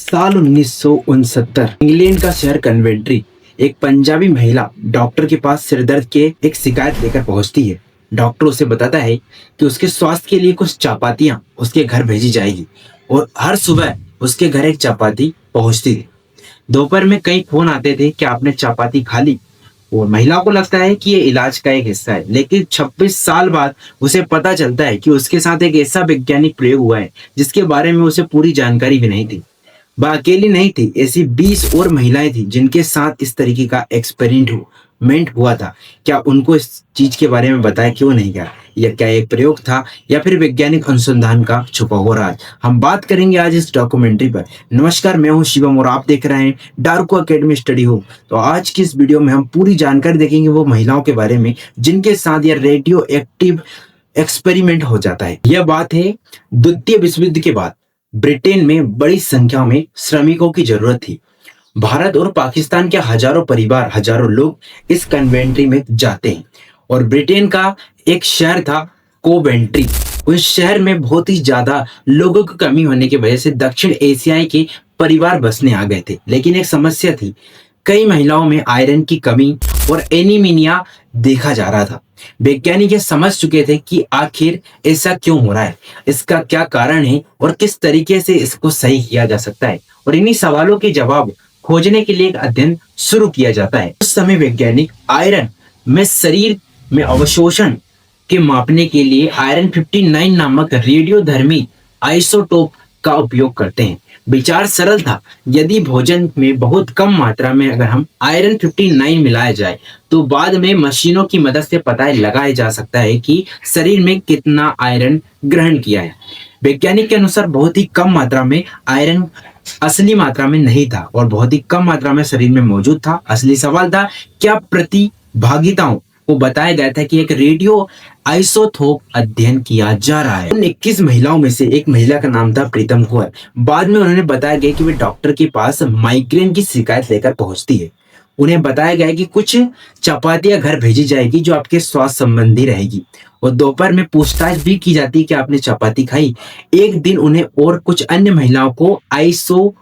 साल 1969 इंग्लैंड का शहर कन्वेंट्री एक पंजाबी महिला डॉक्टर के पास सिरदर्द के एक शिकायत लेकर पहुंचती है। डॉक्टर उसे बताता है कि उसके स्वास्थ्य के लिए कुछ चपातियां उसके घर भेजी जाएगी और हर सुबह उसके घर एक चपाती पहुंचती थी। दोपहर में कई फोन आते थे कि आपने चपाती खा ली और महिला को लगता है कि ये इलाज का एक हिस्सा है, लेकिन 26 साल बाद उसे पता चलता है कि उसके साथ एक ऐसा वैज्ञानिक प्रयोग हुआ है जिसके बारे में उसे पूरी जानकारी भी नहीं थी। वह अकेली नहीं थी, ऐसी 20 और महिलाएं थी जिनके साथ इस तरीके का एक्सपेरिमेंट हुआ था। क्या उनको इस चीज के बारे में बताया क्यों नहीं गया? यह क्या एक प्रयोग था या फिर वैज्ञानिक अनुसंधान का छुपा हुआ राज? हम बात करेंगे आज इस डॉक्यूमेंट्री पर। नमस्कार, मैं हूं शिवम और आप देख रहे हैं डार्को अकेडमी स्टडी हो। तो आज की इस वीडियो में हम पूरी जानकारी देखेंगे वो महिलाओं के बारे में जिनके साथ यह रेडियो एक्टिव एक्सपेरिमेंट हो जाता है। यह बात है द्वितीय विश्व युद्ध के बाद ब्रिटेन में बड़ी संख्या में श्रमिकों की जरूरत थी। भारत और पाकिस्तान के हजारों परिवार, हजारों लोग इस कन्वेंट्री में जाते हैं और ब्रिटेन का एक शहर था कोवेंट्री। उस शहर में बहुत ही ज्यादा लोगों की कमी होने की वजह से दक्षिण एशियाई के परिवार बसने आ गए थे, लेकिन एक समस्या थी। कई महिलाओं में आयरन की कमी और एनीमिया देखा जा रहा था। वैज्ञानिक ये समझ चुके थे कि आखिर ऐसा क्यों हो रहा है, इसका क्या कारण है और किस तरीके से इसको सही किया जा सकता है। और इन्हीं सवालों के जवाब खोजने के लिए एक अध्ययन शुरू किया जाता है। उस समय वैज्ञानिक आयरन में शरीर में अवशोषण के मापने के लिए आयरन 59 नामक रेडियोधर्मी आइसोटोप का उपयोग करते हैं। विचार सरल था, यदि भोजन में बहुत कम मात्रा में अगर हम आयरन 59 मिलाया जाए तो बाद में मशीनों की मदद से पता लगाया जा सकता है कि शरीर में कितना आयरन ग्रहण किया है। वैज्ञानिक के अनुसार बहुत ही कम मात्रा में आयरन असली मात्रा में नहीं था और बहुत ही कम मात्रा में शरीर में मौजूद था। असली सवाल था, क्या प्रतिभागिताओं को बताया गया था कि एक रेडियो आइसोटोप अध्ययन किया जा रहा है। उन 21 महिलाओं में से एक महिला का नाम था प्रीतम कौर। बाद में उन्होंने बताया गया कि वे डॉक्टर के पास माइग्रेन की शिकायत लेकर पहुंचती है। उन्हें बताया गया कि कुछ चपातियां घर भेजी जाएगी जो आपके स्वास्थ्य संबंधी रहेगी और दोपहर में पूछताछ भी की जाती है कि आपने चपाती खाई। एक दिन उन्हें और कुछ अन्य महिलाओं को आइसो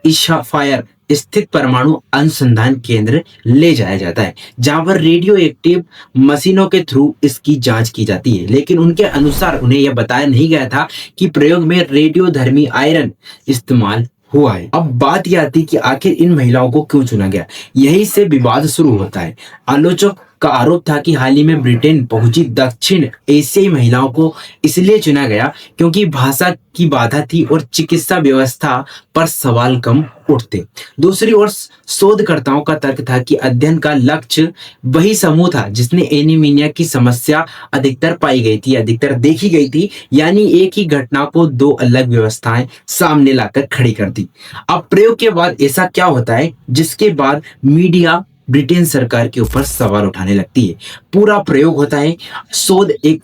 इशाफायर स्थित परमाणु अनुसंधान केंद्र ले जाया जाता है, जहां पर रेडियो एक्टिव मशीनों के थ्रू इसकी जांच की जाती है। लेकिन उनके अनुसार उन्हें यह बताया नहीं गया था कि प्रयोग में रेडियोधर्मी आयरन इस्तेमाल हुआ है। अब बात यह आती कि आखिर इन महिलाओं को क्यों चुना गया। यही से विवाद शुरू होता है। आलोचक का आरोप था कि हाल ही में ब्रिटेन पहुंची दक्षिण एशियाई महिलाओं को इसलिए चुना गया क्योंकि भाषा की बाधा थी और चिकित्सा व्यवस्था पर सवाल कम उठते। दूसरी ओर शोधकर्ताओं का तर्क था कि अध्ययन का लक्ष्य वही समूह था जिसने एनीमिया की समस्या अधिकतर पाई गई थी, अधिकतर देखी गई थी, यानी एक ही घटना को दो अलग व्यवस्थाएं सामने लाकर खड़ी कर दी। अब प्रयोग के बाद ऐसा क्या होता है जिसके बाद मीडिया ब्रिटेन सरकार के ऊपर सवाल उठाने लगती है। पूरा प्रयोग होता है, शोध एक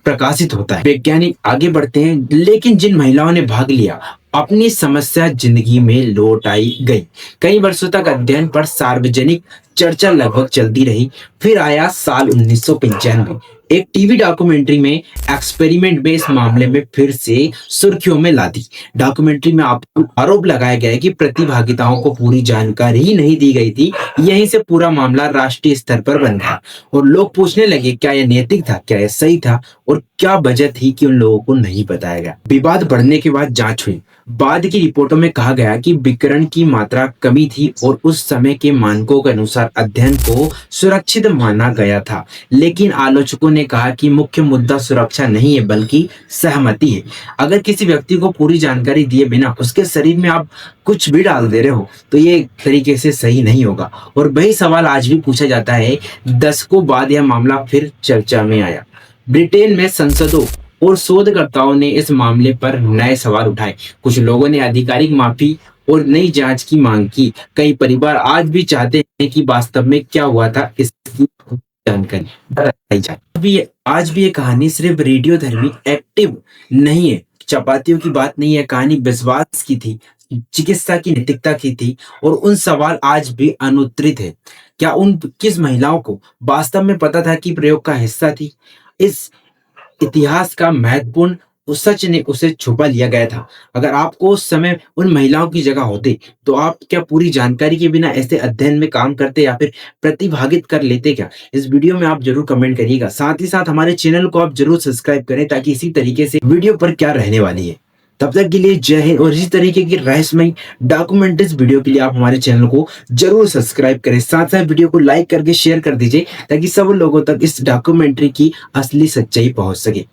प्रकाशित होता है, वैज्ञानिक आगे बढ़ते हैं, लेकिन जिन महिलाओं ने भाग लिया अपनी समस्या जिंदगी में लौट आई गई। कई वर्षों तक अध्ययन पर सार्वजनिक चर्चा लगभग चलती रही। फिर आया साल 1995, एक टीवी डॉक्यूमेंट्री में एक्सपेरिमेंट में इस मामले में फिर से सुर्खियों में ला दी। डॉक्यूमेंट्री में आरोप लगाया गया है कि प्रतिभागिताओं को पूरी जानकारी ही नहीं दी गई थी। यहीं से पूरा मामला राष्ट्रीय स्तर पर बन गया और लोग पूछने लगे, क्या यह नैतिक था, क्या यह सही था और क्या वजह थी कि उन लोगों को नहीं बताया गया। विवाद बढ़ने के बाद जांच हुई। बाद की रिपोर्टों में कहा गया कि विकिरण की मात्रा कमी थी और उस समय के मानकों के अनुसार अध्ययन को सुरक्षित माना गया था। लेकिन आलोचकों ने कहा कि मुख्य मुद्दा सुरक्षा नहीं है बल्कि सहमति है। अगर किसी व्यक्ति को पूरी जानकारी दिए बिना उसके शरीर में आप कुछ भी डाल दे रहे हो तो ये एक तरीके से सही नहीं होगा। और वही सवाल आज भी पूछा जाता है। दशकों बाद यह मामला फिर चर्चा में आया। ब्रिटेन में संसदों और शोधकर्ताओं ने इस मामले पर नए सवाल उठाए। कुछ लोगों ने आधिकारिक माफी और नई जांच की मांग की। कई परिवार आज भी चाहते हैं कि वास्तव में क्या हुआ था इसकी जानकारी बताई जाए। आज भी ये कहानी सिर्फ रेडियोधर्मी एक्टिव नहीं है, चपातियों की बात नहीं है, कहानी विश्वास की थी, चिकित्सा की नैतिकता की थी और उन सवाल आज भी अनुत्तरित है। क्या उन किस महिलाओं को वास्तव में पता था कि प्रयोग का हिस्सा थी? इस इतिहास का महत्वपूर्ण उस सच ने उसे छुपा लिया गया था। अगर आपको उस समय उन महिलाओं की जगह होते, तो आप क्या पूरी जानकारी के बिना ऐसे अध्ययन में काम करते या फिर प्रतिभागित कर लेते क्या? इस वीडियो में आप ज़रूर कमेंट करिएगा। साथ ही साथ हमारे चैनल को आप ज़रूर सब्सक्राइब करें ताकि इसी तरीके से वीडियो पर क्या रहने वाली है। तब तक के लिए जय हिंद और इसी तरीके की रहस्यमयी डॉक्यूमेंट्रीज़ वीडियो के लिए आप हमारे चैनल को ज़रूर सब्सक्राइब करें। साथ-साथ वीडियो को लाइक करके शेयर कर दीजिए ताकि सब लोगों तक इस डॉक्यूमेंट्री की असली सच्चाई पहुँच सके।